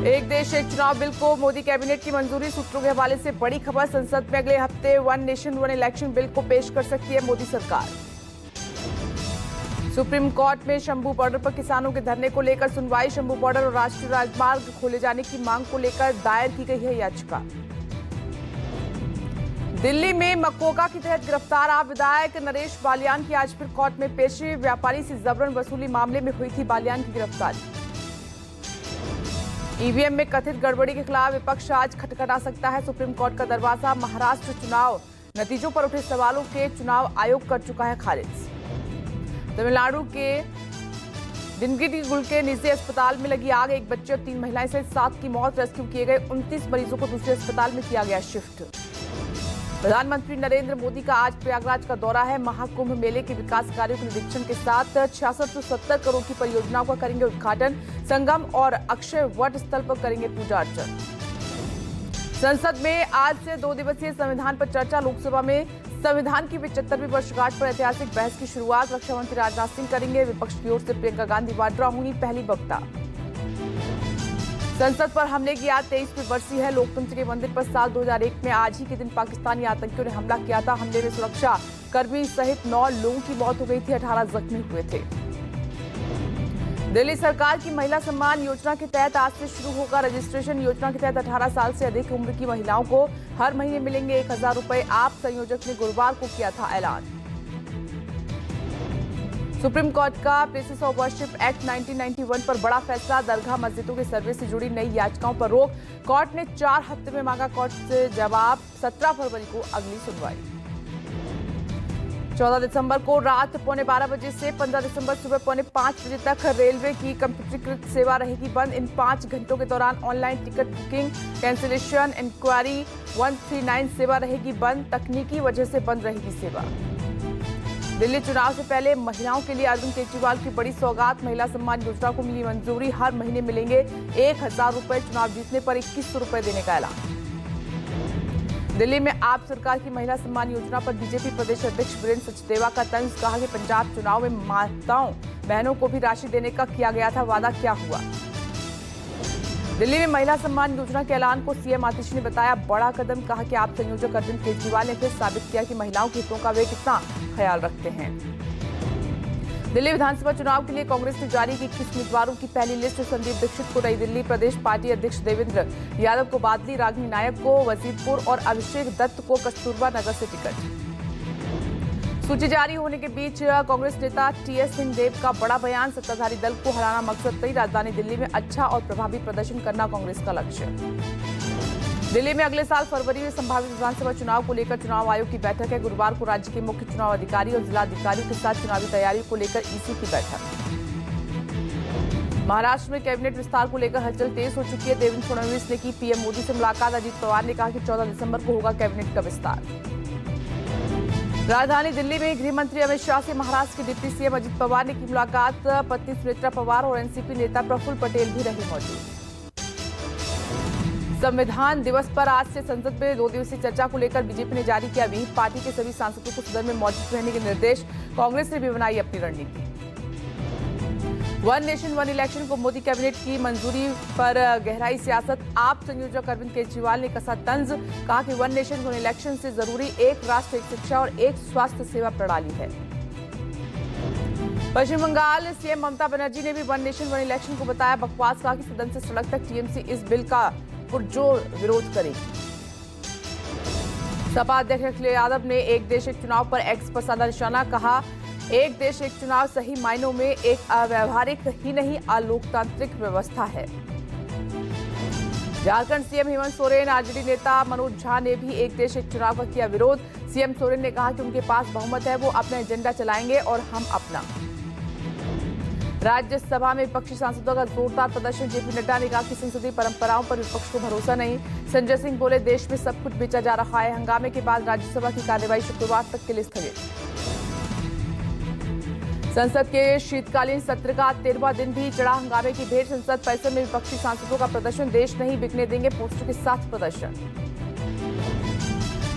एक देश एक चुनाव बिल को मोदी कैबिनेट की मंजूरी। सूत्रों के हवाले से बड़ी खबर, संसद में अगले हफ्ते one nation one election bill को पेश कर सकती है मोदी सरकार। सुप्रीम कोर्ट में शंभू बॉर्डर पर किसानों के धरने को लेकर सुनवाई। शंभू बॉर्डर और राष्ट्रीय राजमार्ग खोले जाने की मांग को लेकर दायर की गई है याचिका। दिल्ली में मकोका के तहत गिरफ्तार आप विधायक नरेश बालियान की आज फिर कोर्ट में पेशी। व्यापारी से जबरन वसूली मामले में हुई थी बालियान की गिरफ्तारी। ईवीएम में कथित गड़बड़ी के खिलाफ विपक्ष आज खटखटा सकता है सुप्रीम कोर्ट का दरवाजा। महाराष्ट्र चुनाव नतीजों पर उठे सवालों के चुनाव आयोग कर चुका है खारिज। तमिलनाडु के डिंडिगुल के निजी अस्पताल में लगी आग, एक बच्चे और 3 महिलाएं सहित 7 की मौत। रेस्क्यू किए गए 29 मरीजों को दूसरे अस्पताल में किया गया शिफ्ट। प्रधानमंत्री नरेंद्र मोदी का आज प्रयागराज का दौरा है। महाकुंभ मेले के विकास कार्यों के निरीक्षण के साथ 6670 करोड़ की परियोजनाओं का करेंगे उद्घाटन। संगम और अक्षय वट स्थल पर करेंगे पूजा अर्चन। संसद में आज से 2 दिवसीय संविधान पर चर्चा। लोकसभा में संविधान की 75वीं वर्षगांठ पर ऐतिहासिक बहस की शुरुआत रक्षा मंत्री राजनाथ सिंह करेंगे। विपक्ष की ओर से प्रियंका गांधी वाड्रा होंगी पहली वक्ता। संसद पर हमले की आज 23वीं बरसी है। लोकतंत्र के मंदिर पर साल 2001 में आज ही के दिन पाकिस्तानी आतंकियों ने हमला किया था। हमले में सुरक्षा कर्मी सहित 9 लोगों की मौत हो गई थी, 18 जख्मी हुए थे। दिल्ली सरकार की महिला सम्मान योजना के तहत आज से शुरू होगा रजिस्ट्रेशन। योजना के तहत 18 साल से अधिक उम्र की महिलाओं को हर महीने मिलेंगे 1000 रुपए। आप संयोजक ने गुरुवार को किया था ऐलान। सुप्रीम कोर्ट का प्लेसेस ऑफ वर्शिप एक्ट 1991 पर बड़ा फैसला। दरगाह मस्जिदों के सर्वे से जुड़ी नई याचिकाओं पर रोक। कोर्ट ने 4 हफ्ते में मांगा कोर्ट से जवाब। 17 फरवरी को अगली सुनवाई। 14 दिसंबर को रात 11:15 बजे से 15 दिसंबर सुबह 4:45 बजे तक रेलवे की कंप्यूटरीकृत सेवा रहेगी बंद। इन 5 घंटों के दौरान online ticket booking, cancellation, inquiry 139 सेवा रहेगी बंद। तकनीकी वजह से बंद रहेगी सेवा। दिल्ली चुनाव से पहले महिलाओं के लिए अरविंद केजरीवाल की बड़ी सौगात। महिला सम्मान योजना को मिली मंजूरी। हर महीने मिलेंगे 1000 रुपए। चुनाव जीतने पर 2100 रुपए देने का ऐलान। दिल्ली में आप सरकार की महिला सम्मान योजना पर बीजेपी प्रदेश अध्यक्ष वीरेंद्र सचदेवा का तंज। कहा कि पंजाब चुनाव में माताओं बहनों को भी राशि देने का किया गया था वादा, क्या हुआ। दिल्ली में महिला सम्मान योजना के ऐलान को सीएम आतिश ने बताया बड़ा कदम। कहा कि आप संयोजक अरविंद केजरीवाल ने फिर साबित किया कि महिलाओं के हितों का वे कितना ख्याल रखते हैं। दिल्ली विधानसभा चुनाव के लिए कांग्रेस ने जारी की 21 उम्मीदवारों की पहली लिस्ट। संदीप दीक्षित को नई दिल्ली, प्रदेश पार्टी अध्यक्ष देवेंद्र यादव को बादली, रागिनी नायक को वजीरपुर और अभिषेक दत्त को कस्तूरबा नगर से टिकट। सूची जारी होने के बीच कांग्रेस नेता टीएस सिंहदेव का बड़ा बयान। सत्ताधारी दल को हराना मकसद नहीं, राजधानी दिल्ली में अच्छा और प्रभावी प्रदर्शन करना कांग्रेस का लक्ष्य। दिल्ली में अगले साल फरवरी में संभावित विधानसभा चुनाव को लेकर चुनाव आयोग की बैठक है। गुरुवार को राज्य के मुख्य चुनाव अधिकारी और जिलाधिकारियों के साथ चुनावी तैयारियों को लेकर ईसी की बैठक। महाराष्ट्र में कैबिनेट विस्तार को लेकर हलचल तेज हो चुकी है। देवेंद्र फडणवीस ने की पीएम मोदी से मुलाकात। अजीत पवार ने कहा कि 14 दिसंबर को होगा कैबिनेट का विस्तार। राजधानी दिल्ली में गृह मंत्री अमित शाह से महाराष्ट्र के डिप्टी सीएम अजीत पवार ने की मुलाकात। पत्नी सुनेत्रा पवार और एनसीपी नेता प्रफुल्ल पटेल भी रहे मौजूद। संविधान दिवस पर आज से संसद में 2 दिवसीय चर्चा को लेकर बीजेपी ने जारी किया व्हीप। पार्टी के सभी सांसदों को सदन में मौजूद रहने के निर्देश। कांग्रेस ने भी बनाई अपनी रणनीति। वन नेशन वन इलेक्शन को मोदी कैबिनेट की मंजूरी पर गहराई सियासत। आप संयोजक अरविंद केजरीवाल ने कसा तंज। कहा कि वन नेशन वन इलेक्शन से जरूरी एक राष्ट्र, एक शिक्षा और एक स्वास्थ्य सेवा प्रणाली है। पश्चिम बंगाल सीएम ममता बनर्जी ने भी वन नेशन वन इलेक्शन को बताया बकवास। कहा कि सदन से सड़क तक टीएमसी इस बिल का पुरजोर विरोध करेगी। सपा अध्यक्ष अखिलेश यादव ने एक देश एक चुनाव पर एक्स पर साधा निशाना। कहा एक देश एक चुनाव सही मायनों में एक अव्यावहारिक ही नहीं अलोकतांत्रिक व्यवस्था है। झारखंड सीएम हेमंत सोरेन, आरजेडी नेता मनोज झा ने भी एक देश एक चुनाव का किया विरोध। सीएम सोरेन ने कहा कि उनके पास बहुमत है, वो अपना एजेंडा चलाएंगे और हम अपना। राज्यसभा में विपक्षी सांसदों का जोरदार प्रदर्शन। जेपी नड्डा ने कहा कि संसदीय परंपराओं पर विपक्ष को भरोसा नहीं। संजय सिंह बोले देश में सब कुछ बेचा जा रहा है। हंगामे के बाद राज्यसभा की कार्यवाही शुक्रवार तक के लिए स्थगित। संसद के शीतकालीन सत्र का 13वां दिन भी चढ़ा हंगामे की भेंट। संसद परिसर में विपक्षी सांसदों का प्रदर्शन। देश नहीं बिकने देंगे पोस्टर के साथ प्रदर्शन।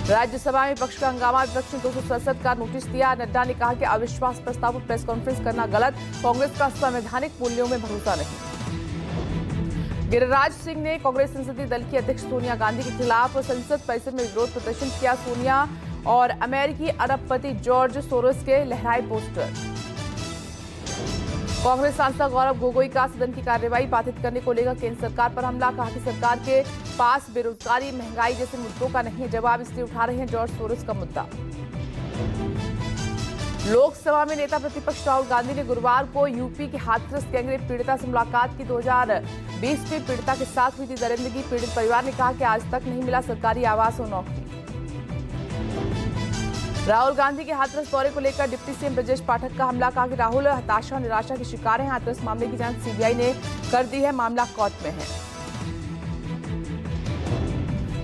राज्यसभा में विपक्ष का हंगामा। विपक्ष ने 267 का नोटिस दिया। नड्डा ने कहा कि अविश्वास प्रस्ताव पर प्रेस कॉन्फ्रेंस करना गलत। कांग्रेस का संवैधानिक मूल्यों में भरोसा नहीं। गिरिराज सिंह ने कांग्रेस संसदीय दल की अध्यक्ष सोनिया गांधी के खिलाफ संसद परिसर में विरोध प्रदर्शन किया। सोनिया और अमेरिकी अरबपति जॉर्ज सोरोस के लहराए पोस्टर। कांग्रेस सांसद गौरव गोगोई का सदन की कार्यवाही बाधित करने को लेकर केंद्र सरकार पर हमला। कहा कि सरकार के पास बेरोजगारी, महंगाई जैसे मुद्दों का नहीं है जवाब, इसलिए उठा रहे हैं जॉर्ज सोरोस का मुद्दा। लोकसभा में नेता प्रतिपक्ष राहुल गांधी ने गुरुवार को यूपी के हाथरस गैंगरेप पीड़िता से मुलाकात की। 2020 में पीड़िता के साथ हुई थी दरिंदगी। पीड़ित परिवार ने कहा कि आज तक नहीं मिला सरकारी आवास और नौकरी। राहुल गांधी के हाथरस दौरे को लेकर डिप्टी सीएम ब्रजेश पाठक का हमला। कहा कि राहुल हताशा और निराशा के शिकार हैं। हाथरस मामले की जांच सीबीआई ने कर दी है, मामला कोर्ट में है।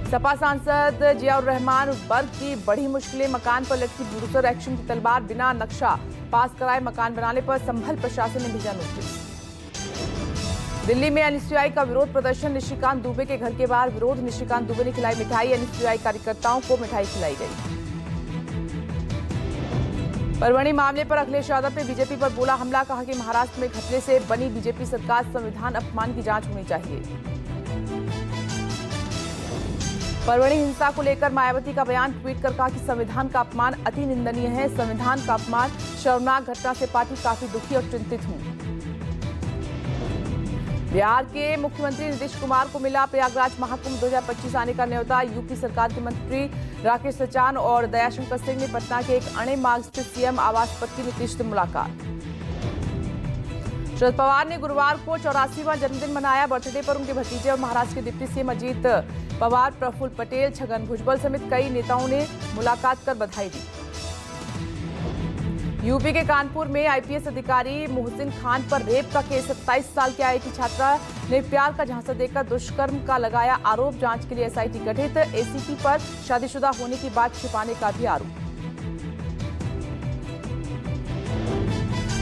सपा सांसद जियाउर रहमान वर्ग की बड़ी मुश्किलें। मकान पर लटकी ब्यूरोक्रेट एक्शन की तलवार, बिना नक्शा पास कराए मकान बनाने पर संभल प्रशासन ने भेजा नोटिस। दिल्ली में एनएसयूआई का विरोध प्रदर्शन। निशिकांत दुबे के घर के बाहर विरोध। निशिकांत दुबे ने खिलाई मिठाई। एनएसयूआई कार्यकर्ताओं को मिठाई खिलाई गई। परवणी मामले पर अखिलेश यादव ने बीजेपी पर बोला हमला। कहा कि महाराष्ट्र में घपले से बनी बीजेपी सरकार, संविधान अपमान की जांच होनी चाहिए। परवणी हिंसा को लेकर मायावती का बयान। ट्वीट कर कहा कि संविधान का अपमान अति निंदनीय है। संविधान का अपमान शर्मनाक घटना से पार्टी काफी दुखी और चिंतित हूं। बिहार के मुख्यमंत्री नीतीश कुमार को मिला प्रयागराज महाकुंभ 2025 आने का न्योता। यूपी सरकार के मंत्री राकेश सचान और दयाशंकर सिंह ने पटना के एक अणे मार्ग स्थित सीएम आवास पर की नीतीश से मुलाकात। शरद पवार ने गुरुवार को 84वां जन्मदिन मनाया। बर्थडे पर उनके भतीजे और महाराष्ट्र के डिप्टी सीएम अजीत पवार, प्रफुल्ल पटेल, छगन भुजबल समेत कई नेताओं ने मुलाकात कर बधाई दी। यूपी के कानपुर में आईपीएस अधिकारी मोहसिन खान पर रेप का केस। 27 साल की आईआईटी छात्रा ने प्यार का झांसा देकर दुष्कर्म का लगाया आरोप। जांच के लिए एसआईटी गठित। एसीपी पर शादीशुदा होने की बात छिपाने का भी आरोप।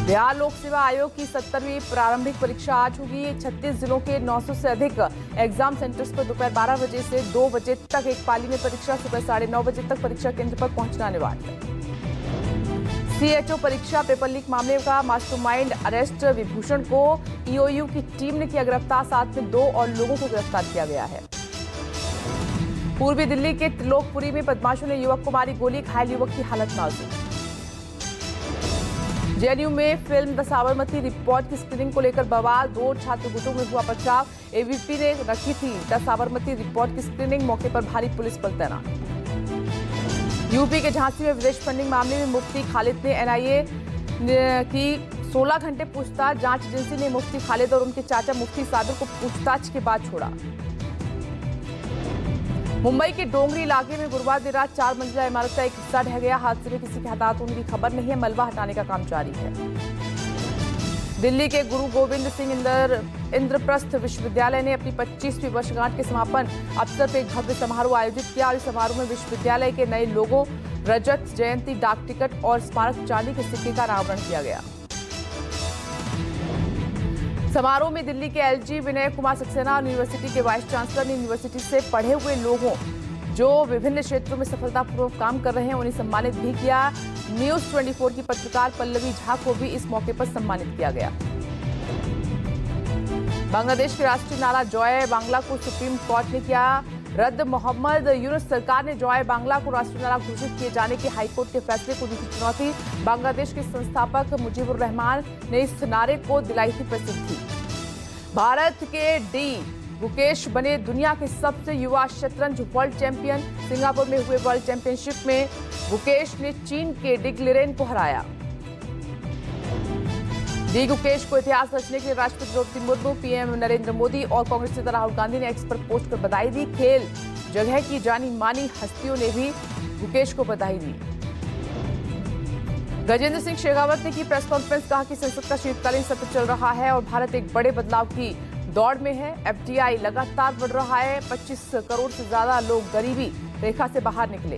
बिहार लोक सेवा आयोग की 70वीं प्रारंभिक परीक्षा आज होगी। 36 जिलों के 900 से अधिक एग्जाम सेंटर्स पर दोपहर 12 बजे से 2 बजे तक एक पाली में परीक्षा। सुबह 9:30 बजे तक परीक्षा केंद्र पर पहुंचना अनिवार्य है। सीएचओ परीक्षा पेपर लीक मामले का मास्टरमाइंड अरेस्ट। विभूषण को ईओयू की टीम ने किया गिरफ्तार। साथ में 2 और लोगों को गिरफ्तार किया गया है। पूर्वी दिल्ली के त्रिलोकपुरी में बदमाशों ने युवक को मारी गोली। घायल युवक की हालत नाजुक। जेएनयू में फिल्म द साबरमती रिपोर्ट की स्क्रीनिंग को लेकर बवाल। 2 छात्र गुटों में हुआ पथराव। एबीपी ने रखी थी द साबरमती रिपोर्ट की स्क्रीनिंग। मौके पर भारी पुलिस बल तैनात। यूपी के झांसी में विदेश फंडिंग मामले में मुफ्ती खालिद ने एनआईए की 16 घंटे पूछताछ। जांच एजेंसी ने मुफ्ती खालिद और उनके चाचा मुफ्ती साबिर को पूछताछ के बाद छोड़ा। मुंबई के डोंगरी इलाके में गुरुवार देर रात 4 मंजिला इमारत का एक हिस्सा ढह गया। हादसे में किसी के हताहत होने की खबर नहीं है। मलबा हटाने का काम जारी है। दिल्ली के गुरु गोविंद सिंह इंद्रप्रस्थ विश्वविद्यालय ने अपनी 25वीं वर्षगांठ के समापन अवसर पर एक भव्य समारोह आयोजित किया। इस समारोह में विश्वविद्यालय के नए लोगो, रजत जयंती डाक टिकट और स्मारक चांदी के सिक्के का अनावरण किया गया। समारोह में दिल्ली के एलजी विनय कुमार सक्सेना और यूनिवर्सिटी के वाइस चांसलर ने यूनिवर्सिटी से पढ़े हुए लोगों जो विभिन्न क्षेत्रों में सफलतापूर्वक काम कर रहे हैं उन्हें सम्मानित भी किया। न्यूज 24 की पत्रकार पल्लवी झा को भी इस मौके पर सम्मानित किया गया। बांग्लादेश के राष्ट्रीय नारा जॉय बांग्ला को सुप्रीम कोर्ट ने किया रद्द। मोहम्मद यूनुस सरकार ने जॉय बांग्ला को राष्ट्रीय नारा घोषित किए जाने के हाईकोर्ट के फैसले को दी थी चुनौती। बांग्लादेश के संस्थापक मुजीबुर रहमान ने इस नारे को दिलाई थी प्रसिद्धि। भारत के डी गुकेश बने दुनिया के सबसे युवा शतरंज वर्ल्ड चैंपियन। सिंगापुर में हुए वर्ल्ड चैंपियनशिप में गुकेश ने चीन के डिग लिरेन को हराया। डी गुकेश को इतिहास रचने के लिए राष्ट्रपति द्रौपदी मुर्मू, पीएम नरेंद्र मोदी और कांग्रेस नेता राहुल गांधी ने एक्स पर पोस्ट कर बधाई दी। खेल जगह की जानी मानी हस्तियों ने भी गुकेश को बधाई दी। गजेंद्र सिंह शेखावत ने की प्रेस कॉन्फ्रेंस। कहा कि संसद का शीतकालीन सत्र चल रहा है और भारत एक बड़े बदलाव की दौड़ में है। एफडीआई लगातार बढ़ रहा है। 25 करोड़ से ज्यादा लोग गरीबी रेखा से बाहर निकले।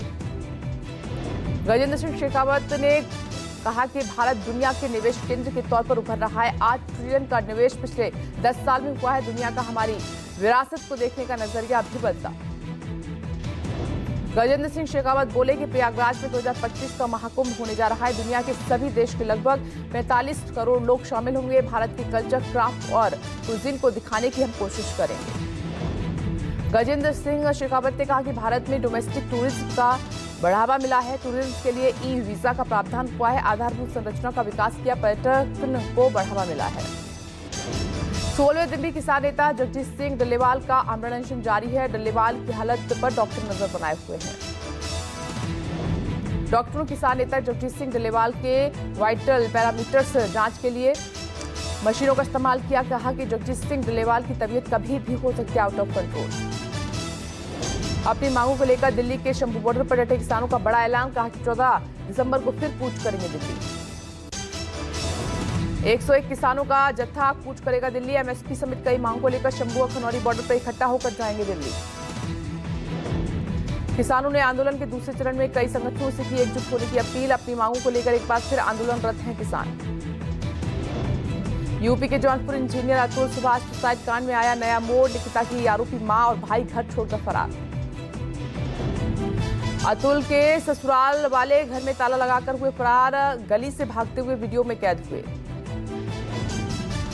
गजेंद्र सिंह शेखावत ने कहा कि भारत दुनिया के निवेश केंद्र के तौर पर उभर रहा है। 8 ट्रिलियन का निवेश पिछले 10 साल में हुआ है। दुनिया का हमारी विरासत को देखने का नजरिया भी बदला। गजेंद्र सिंह शेखावत बोले कि प्रयागराज में 2025 का महाकुंभ होने जा रहा है। दुनिया के सभी देश के लगभग 45 करोड़ लोग शामिल होंगे। भारत के कल्चर, क्राफ्ट और कुजीन को दिखाने की हम कोशिश करेंगे। गजेंद्र सिंह शेखावत ने कहा कि भारत में डोमेस्टिक टूरिज्म का बढ़ावा मिला है। टूरिज्म के लिए ई वीजा का प्रावधान हुआ है। आधारभूत संरचना का विकास किया, पर्यटन को बढ़ावा मिला है। 16वें दिन भी किसान नेता जगजीत सिंह डल्लेवाल का आमरण अनशन जारी है। डल्लेवाल की हालत पर डॉक्टर नजर बनाए हुए हैं। डॉक्टरों किसान नेता जगजीत सिंह डल्लेवाल के वाइटल पैरामीटर्स जांच के लिए मशीनों का इस्तेमाल किया। कहा कि जगजीत सिंह डल्लेवाल की तबीयत कभी भी हो सकती है आउट ऑफ कंट्रोल। अपनी मांगों को लेकर दिल्ली के शंभू बॉर्डर पर डटे किसानों का बड़ा ऐलान। कहा कि 14 दिसंबर को फिर कूच करेंगे दिल्ली। 101 किसानों का जत्था कूच करेगा दिल्ली। एमएसपी समेत कई मांगों को लेकर शंभू और खनौरी बॉर्डर पर इकट्ठा होकर जाएंगे दिल्ली। किसानों ने आंदोलन के दूसरे चरण में कई संगठनों से की एकजुट होने की अपील। अपनी मांगों को लेकर एक बार फिर आंदोलनरत हैं किसान। यूपी के जौनपुर इंजीनियर अतुल सुभाष सुसाइड कांड में आया नया मोड़। निकिता की आरोपी मां और भाई घर छोड़कर फरार। अतुल के ससुराल वाले घर में ताला लगाकर हुए फरार। गली से भागते हुए वीडियो में कैद हुए।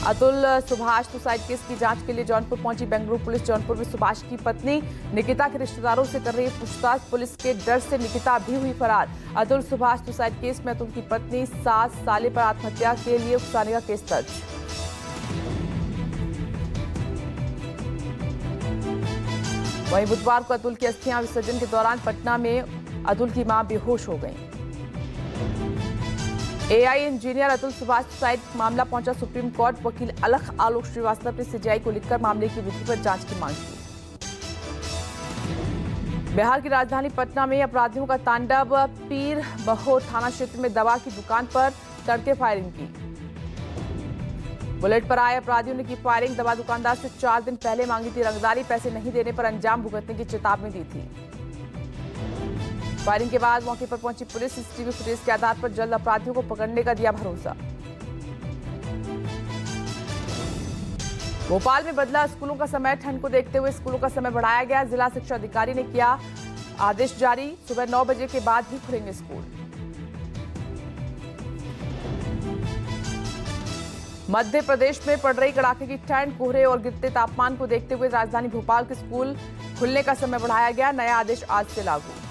अतुल सुभाष सुसाइड केस की जांच के लिए जौनपुर पहुंची बेंगलुरु पुलिस। जौनपुर में सुभाष की पत्नी निकिता के रिश्तेदारों से कर रही पूछताछ। पुलिस के डर से निकिता भी हुई फरार। अतुल सुभाष सुसाइड केस में अतुल की पत्नी 7 साले पर आत्महत्या के लिए उकसाने का केस दर्ज। वहीं बुधवार को अतुल की अस्थियां विसर्जन के दौरान पटना में अतुल की मां बेहोश हो गईं। AI engineer Atul Subhash suicide मामला पहुंचा सुप्रीम कोर्ट। वकील अलख आलोक श्रीवास्तव ने सीजीआई को लिखकर मामले की विधिवत जांच की मांग की। बिहार की राजधानी पटना में अपराधियों का तांडव। पीर बहो थाना क्षेत्र में दवा की दुकान पर तड़के फायरिंग की। बुलेट पर आए अपराधियों ने की फायरिंग। दवा दुकानदार से 4 दिन पहले मांगी थी रंगदारी। पैसे नहीं देने पर अंजाम भुगतने की चेतावनी दी थी। फायरिंग के बाद मौके पर पहुंची पुलिस। सीसीटीवी फुटेज के आधार पर जल्द अपराधियों को पकड़ने का दिया भरोसा। भोपाल में बदला स्कूलों का समय। ठंड को देखते हुए स्कूलों का समय बढ़ाया गया। जिला शिक्षा अधिकारी ने किया आदेश जारी। सुबह 9 बजे के बाद ही खुलेंगे स्कूल। मध्य प्रदेश में पड़ रही कड़ाके की ठंड, कोहरे और गिरते तापमान को देखते हुए राजधानी भोपाल के स्कूल खुलने का समय बढ़ाया गया। नया आदेश आज से लागू।